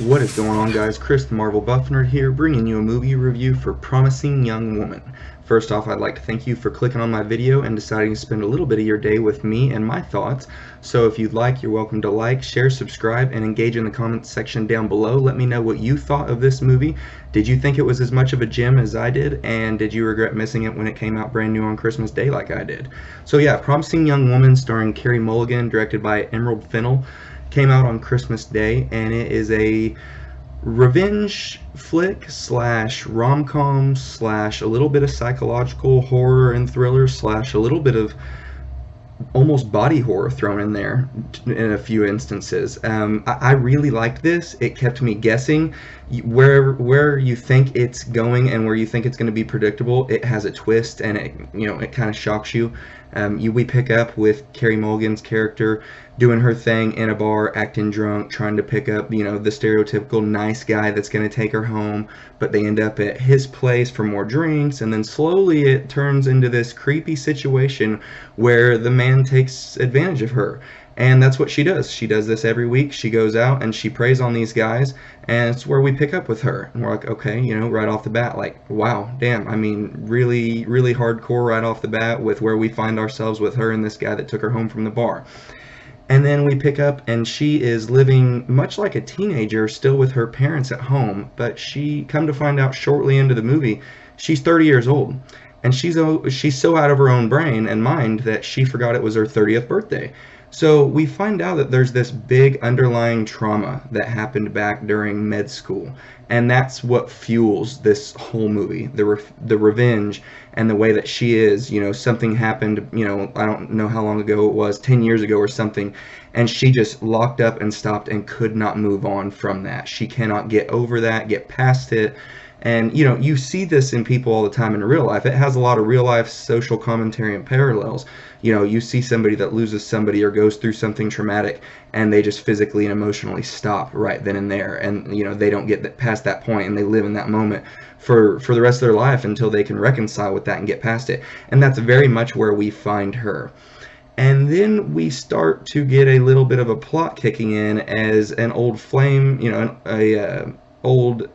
What is going on, guys? Chris the Marvel Buff Nerd here, bringing you a movie review for Promising Young Woman. First off, I'd like to thank you for clicking on my video and deciding to spend a little bit of your day with me and my thoughts. So if you'd like, you're welcome to like, share, subscribe, and engage in the comments section down below. Let me know what you thought of this movie. Did you think it was as much of a gem as I did? And did you regret missing it when it came out brand new on Christmas Day like I did? So yeah, Promising Young Woman starring Carey Mulligan, directed by Emerald Fennell, came out on Christmas Day, and it is a revenge flick slash rom-com slash a little bit of psychological horror and thriller slash a little bit of almost body horror thrown in there in a few instances. I really liked this. It kept me guessing. Where you think it's going and where you think it's going to be predictable, it has a twist, and it kind of shocks you. We pick up with Carey Mulligan's character doing her thing in a bar, acting drunk, trying to pick up, the stereotypical nice guy that's going to take her home, but they end up at his place for more drinks, and then slowly it turns into this creepy situation where the man takes advantage of her. And that's what she does. She does this every week. She goes out and she preys on these guys, and it's where we pick up with her. And we're like, okay, right off the bat, like, wow, damn. I mean, really, really hardcore right off the bat with where we find ourselves with her and this guy that took her home from the bar. And then we pick up, and she is living much like a teenager, still with her parents at home. But she, come to find out shortly into the movie, she's 30 years old. And she's so out of her own brain and mind that she forgot it was her 30th birthday. So we find out that there's this big underlying trauma that happened back during med school, and that's what fuels this whole movie, the revenge and the way that she is. Something happened, I don't know how long ago it was, 10 years ago or something, and she just locked up and stopped and could not move on from that. She cannot get over that, get past it. And, you see this in people all the time in real life. It has a lot of real life social commentary and parallels. You see somebody that loses somebody or goes through something traumatic, and they just physically and emotionally stop right then and there. And, they don't get past that point, and they live in that moment for the rest of their life until they can reconcile with that and get past it. And that's very much where we find her. And then we start to get a little bit of a plot kicking in as an old flame, old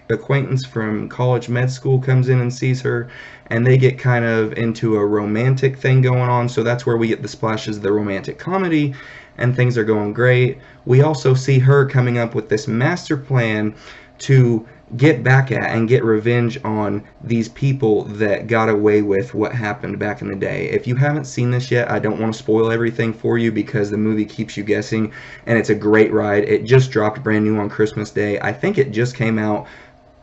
acquaintance from college med school comes in and sees her, and they get kind of into a romantic thing going on. So that's where we get the splashes of the romantic comedy, and things are going great. We also see her coming up with this master plan to get back at and get revenge on these people that got away with what happened back in the day. If you haven't seen this yet, I don't want to spoil everything for you because the movie keeps you guessing, and it's a great ride. It just dropped brand new on Christmas Day. I think it just came out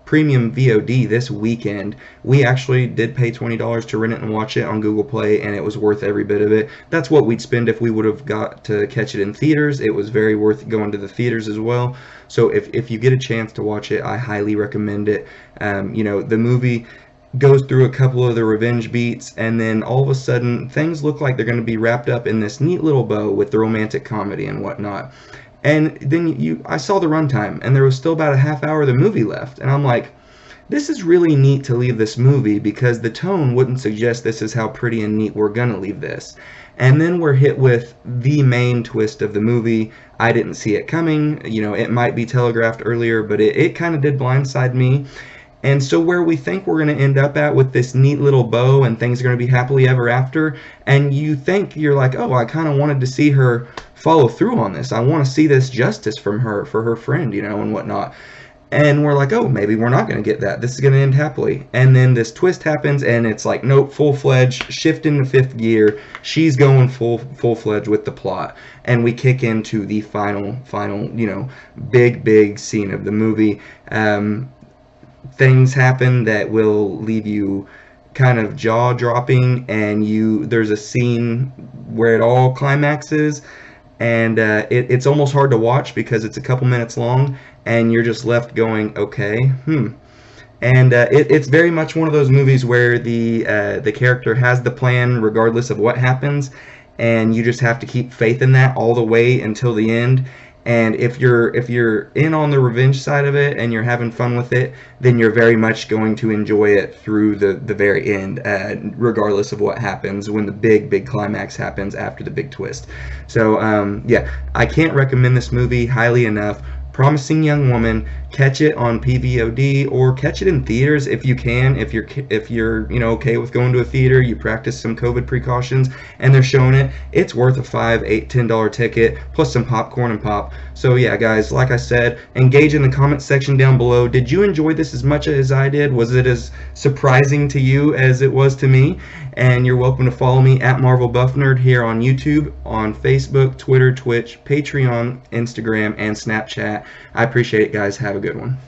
premium VOD this weekend. We actually did pay $20 to rent it and watch it on Google Play, and it was worth every bit of it. That's what we'd spend if we would have got to catch it in theaters. It was very worth going to the theaters as well. So if you get a chance to watch it, I highly recommend it. The movie goes through a couple of the revenge beats, and then all of a sudden things look like they're going to be wrapped up in this neat little bow with the romantic comedy and whatnot. And then I saw the runtime, and there was still about a half hour of the movie left, and I'm like, this is really neat to leave this movie because the tone wouldn't suggest this is how pretty and neat we're gonna leave this. And then we're hit with the main twist of the movie. I didn't see it coming. It might be telegraphed earlier, but it kind of did blindside me. And so where we think we're going to end up at with this neat little bow and things are going to be happily ever after, and you're like, oh, I kind of wanted to see her follow through on this. I want to see this justice from her for her friend, and whatnot. And we're like, oh, maybe we're not going to get that. This is going to end happily. And then this twist happens, and it's like, nope, full-fledged, shift into fifth gear. She's going full-fledged with the plot. And we kick into the final, big scene of the movie. Things happen that will leave you kind of jaw-dropping, and there's a scene where it all climaxes, and it's almost hard to watch because it's a couple minutes long, and you're just left going, okay, And it's very much one of those movies where the character has the plan regardless of what happens, and you just have to keep faith in that all the way until the end. And if you're in on the revenge side of it and you're having fun with it, then you're very much going to enjoy it through the very end, regardless of what happens when the big climax happens after the big twist. So yeah, I can't recommend this movie highly enough. Promising Young Woman. Catch it on PVOD or catch it in theaters if you can. If you're okay with going to a theater, you practice some COVID precautions, and they're showing it. It's worth a $5, $8, $10 ticket plus some popcorn and pop. So yeah, guys, like I said, engage in the comment section down below. Did you enjoy this as much as I did? Was it as surprising to you as it was to me? And you're welcome to follow me at Marvel Buff Nerd here on YouTube, on Facebook, Twitter, Twitch, Patreon, Instagram, and Snapchat. I appreciate it, guys. Have a good one.